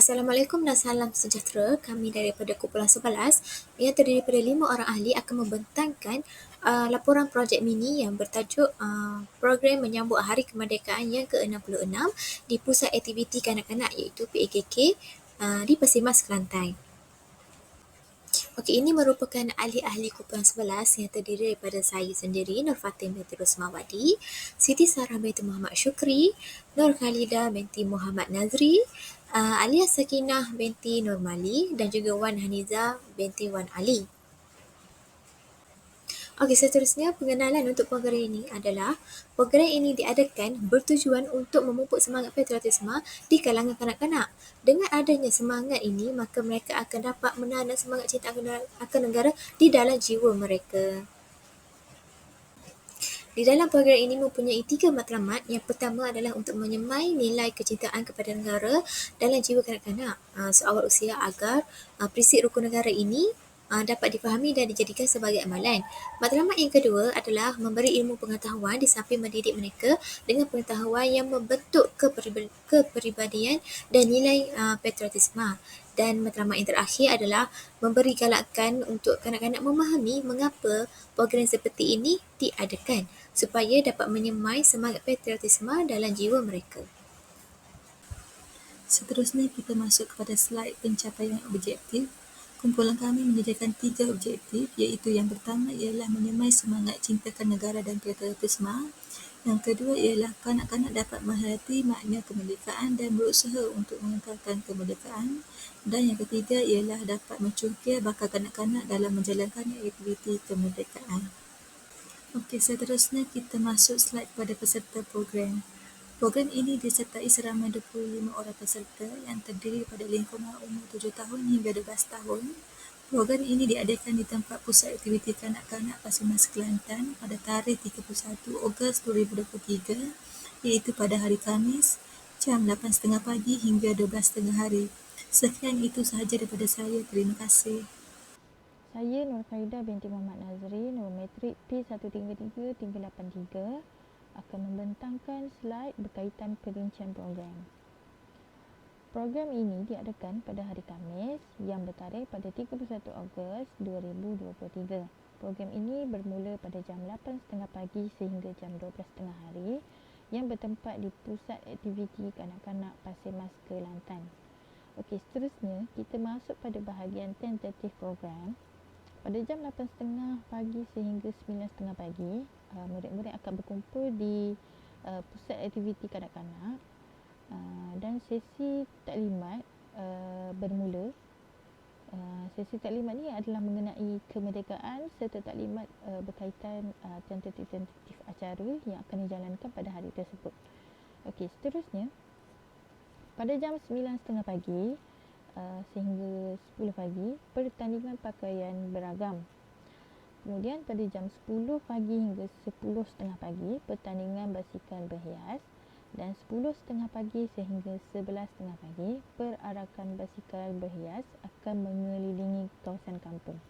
Assalamualaikum dan salam sejahtera. Kami daripada Kumpulan 11 yang terdiri daripada 5 orang ahli akan membentangkan laporan projek mini yang bertajuk Program Menyambut Hari Kemerdekaan yang ke-66 di Pusat Aktiviti Kanak-Kanak iaitu PAKK di Persimas Kelantan. Okey, ini merupakan ahli-ahli Kumpulan 11 yang terdiri daripada saya sendiri, Nur Fatin binti Rosmawati, Siti Sarah binti Muhammad Syukri, Nur Khalidah binti Muhammad Nazri, Alia Sakinah binti Nurmali dan juga Wan Haniza binti Wan Ali. Okey, seterusnya pengenalan untuk program ini adalah program ini diadakan bertujuan untuk memupuk semangat patriotisme di kalangan kanak-kanak. Dengan adanya semangat ini, maka mereka akan dapat menanam semangat cinta akan negara di dalam jiwa mereka. Di dalam program ini mempunyai 3 matlamat. Yang pertama adalah untuk menyemai nilai kecintaan kepada negara dalam jiwa kanak-kanak seawal usia agar prinsip rukun negara ini dapat difahami dan dijadikan sebagai amalan. Matlamat yang kedua adalah memberi ilmu pengetahuan di samping mendidik mereka dengan pengetahuan yang membentuk kepribadian dan nilai patriotisme. Dan matlamat yang terakhir adalah memberi galakan untuk kanak-kanak memahami mengapa program seperti ini diadakan supaya dapat menyemai semangat patriotisme dalam jiwa mereka. Seterusnya kita masuk kepada slide pencapaian objektif. Kumpulan kami menyediakan 3 objektif, iaitu yang pertama ialah menyemai semangat cintakan negara dan patriotisme. Yang kedua ialah kanak-kanak dapat menghayati makna kemerdekaan dan berusaha untuk mengekalkan kemerdekaan. Dan yang ketiga ialah dapat mencungkil bakat kanak-kanak dalam menjalankan aktiviti kemerdekaan. Okey, seterusnya kita masuk slide pada peserta program. Program ini disertai seramai 25 orang peserta yang terdiri daripada lingkungan umur 7 tahun hingga 12 tahun. Program ini diadakan di tempat Pusat Aktiviti Kanak-Kanak Persimas Kelantan pada tarikh 31 Ogos 2023 iaitu pada hari Khamis jam 8.30 pagi hingga 12.30 hari. Sekian itu sahaja daripada saya. Terima kasih. Saya Nur Khalidah binti Muhammad Nazri, nombor metrik P133383 akan membentangkan slide berkaitan perincian program. Program ini diadakan pada hari Khamis yang bertarikh pada 31 Ogos 2023. Program ini bermula pada jam 8.30 pagi sehingga jam 12.30 hari yang bertempat di Pusat Aktiviti Kanak-Kanak Persimas Kelantan. Okey, seterusnya kita masuk pada bahagian tentatif program. Pada jam 8.30 pagi sehingga 9.30 pagi, murid-murid akan berkumpul di Pusat Aktiviti Kanak-Kanak dan sesi taklimat bermula. Sesi taklimat ni adalah mengenai kemerdekaan serta taklimat berkaitan tentatif-tentatif acara yang akan dijalankan pada hari tersebut. Okey, seterusnya pada jam 9.30 pagi sehingga 10 pagi, pertandingan pakaian beragam. Kemudian pada jam 10 pagi hingga 10.30 pagi, pertandingan basikal berhias. Dan 10.30 pagi sehingga 11.30 pagi, perarakan basikal berhias akan mengelilingi kawasan kampung.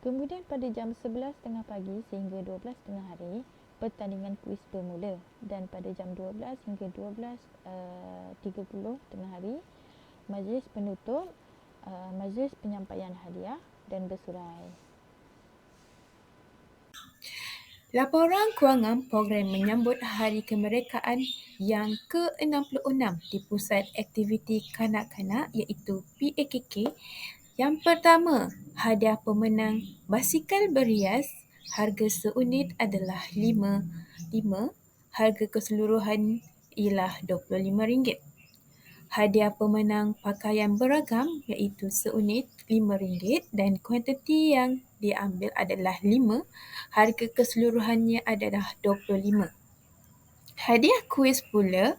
Kemudian pada jam 11.30 pagi sehingga 12.30 hari, pertandingan kuis bermula. Dan pada jam 12 hingga 12.30 tengah hari, majlis penutup, majlis penyampaian hadiah dan bersurai. Laporan kewangan program menyambut Hari Kemerdekaan yang ke-66 di Pusat Aktiviti Kanak-Kanak iaitu PAKK. Yang pertama, hadiah pemenang basikal berhias, harga seunit adalah RM5. Harga keseluruhan ialah RM25. Hadiah pemenang pakaian beragam iaitu seunit RM5 dan kuantiti yang diambil adalah 5. Harga keseluruhannya adalah RM25. Hadiah kuis pula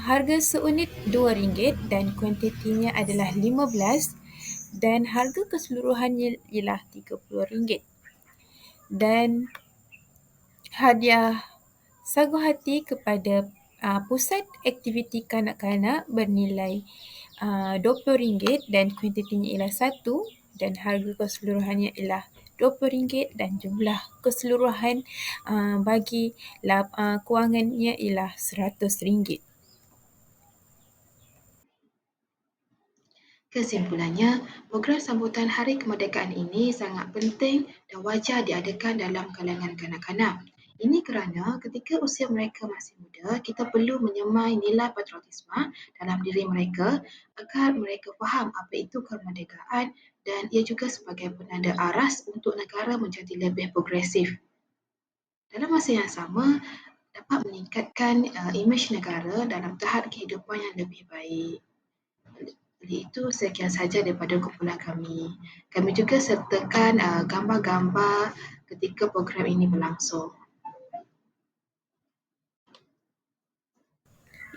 harga seunit RM2 dan kuantitinya adalah 15 dan harga keseluruhannya ialah RM30. Dan hadiah sagu hati kepada Pusat Aktiviti Kanak-Kanak bernilai RM20 dan kuantitinya ialah 1 dan harga keseluruhannya ialah RM20 dan jumlah keseluruhan bagi kewangannya ialah RM100. Kesimpulannya, program sambutan Hari Kemerdekaan ini sangat penting dan wajar diadakan dalam kalangan kanak-kanak. Ini kerana ketika usia mereka masih muda, kita perlu menyemai nilai patriotisme dalam diri mereka agar mereka faham apa itu kemerdekaan dan ia juga sebagai penanda aras untuk negara menjadi lebih progresif. Dalam masa yang sama, dapat meningkatkan imej negara dalam tahap kehidupan yang lebih baik. Jadi itu sekian saja daripada kumpulan kami. Kami juga sertakan gambar-gambar ketika program ini berlangsung.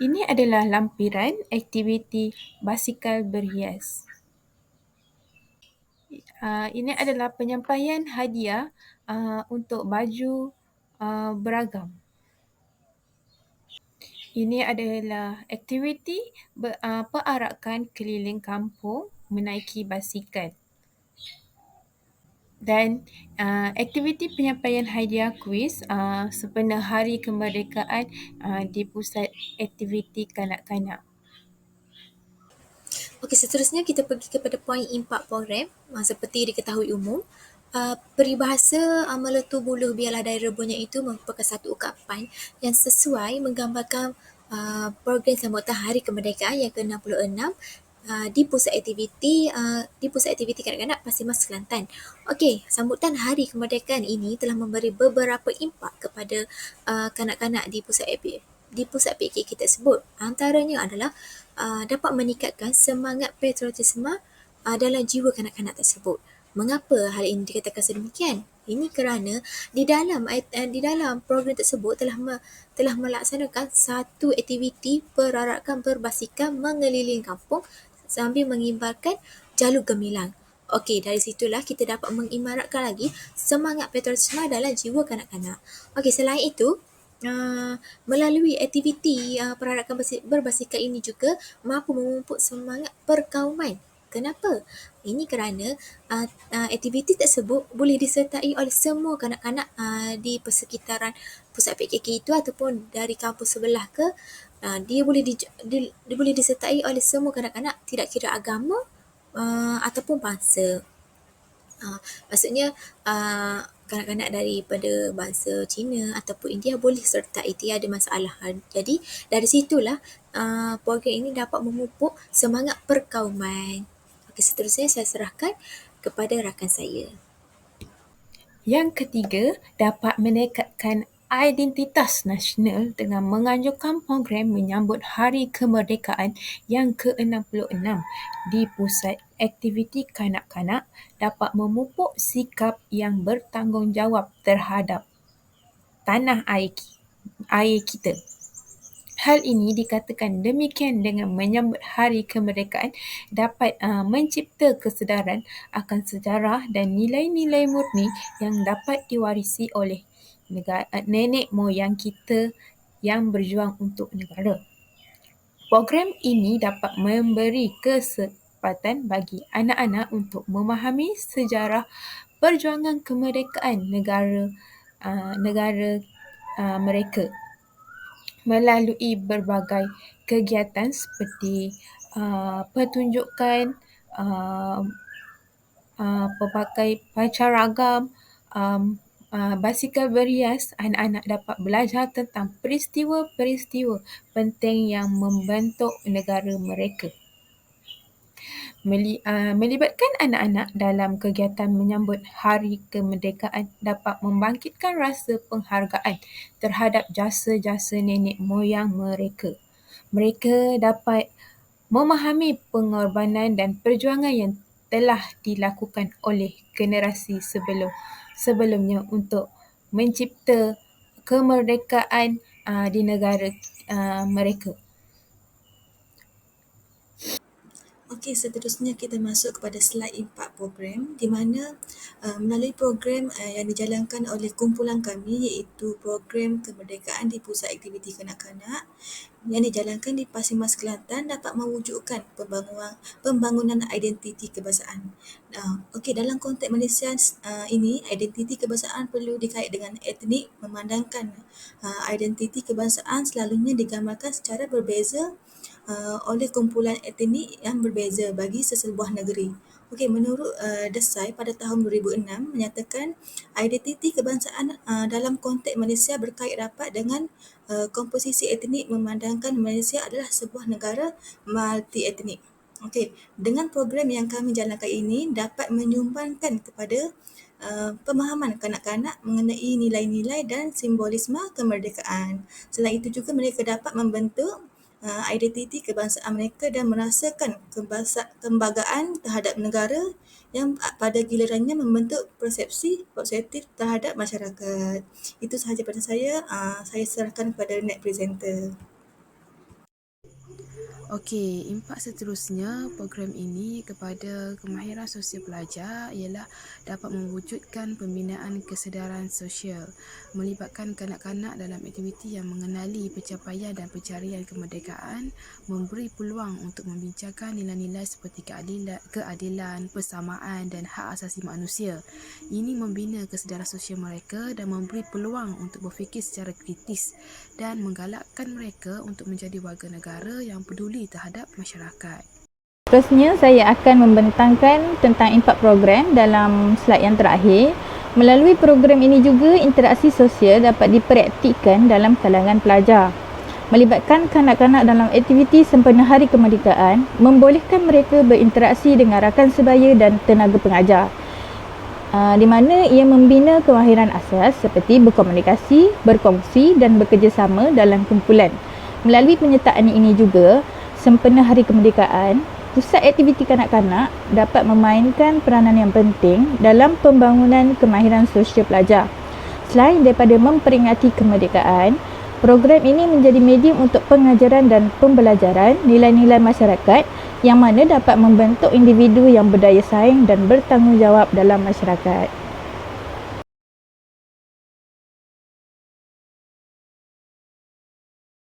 Ini adalah lampiran aktiviti basikal berhias. Ini adalah penyampaian hadiah untuk baju beragam. Ini adalah aktiviti perarakan keliling kampung menaiki basikal. Dan aktiviti penyampaian hadiah kuis sempena Hari Kemerdekaan di Pusat Aktiviti Kanak-kanak. Okey, seterusnya kita pergi kepada poin impak program. Seperti diketahui umum, peribahasa meletup buluh biarlah dari rebusnya itu merupakan satu ungkapan yang sesuai menggambarkan program sambutan Hari Kemerdekaan yang ke-66 di pusat aktiviti kanak-kanak Pasimas Kelantan. Okey, sambutan Hari Kemerdekaan ini telah memberi beberapa impak kepada kanak-kanak di pusat PKK tersebut. Antaranya adalah dapat meningkatkan semangat patriotisme dalam jiwa kanak-kanak tersebut. Mengapa hal ini dikatakan sedemikian? Ini kerana di dalam program tersebut telah melaksanakan satu aktiviti perarakan berbasikal mengelilingi kampung sambil mengibarkan jalur gemilang. Okey, dari situlah kita dapat mengimaratkan lagi semangat patriotisme dalam jiwa kanak-kanak. Okey, selain itu, melalui aktiviti perarakan berbasikal ini juga mampu memupuk semangat perkauman. Kenapa? Ini kerana aktiviti tersebut boleh disertai oleh semua kanak-kanak di persekitaran pusat PKK itu ataupun dari kampus sebelah ke dia boleh disertai oleh semua kanak-kanak tidak kira agama ataupun bangsa. Maksudnya kanak-kanak daripada bangsa Cina ataupun India boleh sertai, tiada masalah. Jadi dari situlah program ini dapat memupuk semangat perkauman. Okey, seterusnya saya serahkan kepada rakan saya. Yang ketiga, dapat meningkatkan identitas nasional dengan menganjurkan program menyambut Hari Kemerdekaan yang ke-66 di Pusat Aktiviti Kanak-kanak dapat memupuk sikap yang bertanggungjawab terhadap tanah air kita. Hal ini dikatakan demikian dengan menyambut Hari Kemerdekaan dapat mencipta kesedaran akan sejarah dan nilai-nilai murni yang dapat diwarisi oleh nenek moyang kita yang berjuang untuk negara. Program ini dapat memberi kesempatan bagi anak-anak untuk memahami sejarah perjuangan kemerdekaan negara mereka melalui berbagai kegiatan seperti pertunjukan, pelbagai pancaragam, basikal berhias. Anak-anak dapat belajar tentang peristiwa-peristiwa penting yang membentuk negara mereka. Melibatkan anak-anak dalam kegiatan menyambut Hari Kemerdekaan dapat membangkitkan rasa penghargaan terhadap jasa-jasa nenek moyang mereka. Mereka dapat memahami pengorbanan dan perjuangan yang telah dilakukan oleh generasi sebelumnya untuk mencipta kemerdekaan di negara mereka. Okey, seterusnya kita masuk kepada slide impak program di mana melalui program yang dijalankan oleh kumpulan kami iaitu program kemerdekaan di Pusat Aktiviti Kanak-kanak yang dijalankan di Pasimas Kelantan dapat mewujudkan pembangunan identiti kebangsaan. Okey, dalam konteks Malaysia ini, identiti kebangsaan perlu dikait dengan etnik, memandangkan identiti kebangsaan selalunya digambarkan secara berbeza oleh kumpulan etnik yang berbeza bagi sesebuah negeri. Okey, menurut Desai pada tahun 2006 menyatakan identiti kebangsaan dalam konteks Malaysia berkait rapat dengan komposisi etnik, memandangkan Malaysia adalah sebuah negara multi-etnik. Okey, dengan program yang kami jalankan ini dapat menyumbangkan kepada pemahaman kanak-kanak mengenai nilai-nilai dan simbolisme kemerdekaan. Selain itu juga mereka dapat membentuk identiti kebangsaan mereka dan merasakan kebanggaan terhadap negara yang pada gilirannya membentuk persepsi positif terhadap masyarakat. Itu sahaja pada saya. Saya serahkan kepada next presenter. Okey, impak seterusnya program ini kepada kemahiran sosial pelajar ialah dapat mewujudkan pembinaan kesedaran sosial, melibatkan kanak-kanak dalam aktiviti yang mengenali pencapaian dan pencarian kemerdekaan, memberi peluang untuk membincangkan nilai-nilai seperti keadilan, persamaan dan hak asasi manusia. Ini membina kesedaran sosial mereka dan memberi peluang untuk berfikir secara kritis dan menggalakkan mereka untuk menjadi warga negara yang peduli terhadap masyarakat. Seterusnya, saya akan membentangkan tentang impak program dalam slide yang terakhir. Melalui program ini juga, interaksi sosial dapat dipraktikkan dalam kalangan pelajar. Melibatkan kanak-kanak dalam aktiviti sempena Hari Kemerdekaan, membolehkan mereka berinteraksi dengan rakan sebaya dan tenaga pengajar. Di mana ia membina kemahiran asas seperti berkomunikasi, berkongsi dan bekerjasama dalam kumpulan. Melalui penyertaan ini juga, sempena Hari Kemerdekaan, pusat aktiviti kanak-kanak dapat memainkan peranan yang penting dalam pembangunan kemahiran sosial pelajar. Selain daripada memperingati kemerdekaan, program ini menjadi medium untuk pengajaran dan pembelajaran nilai-nilai masyarakat yang mana dapat membentuk individu yang berdaya saing dan bertanggungjawab dalam masyarakat.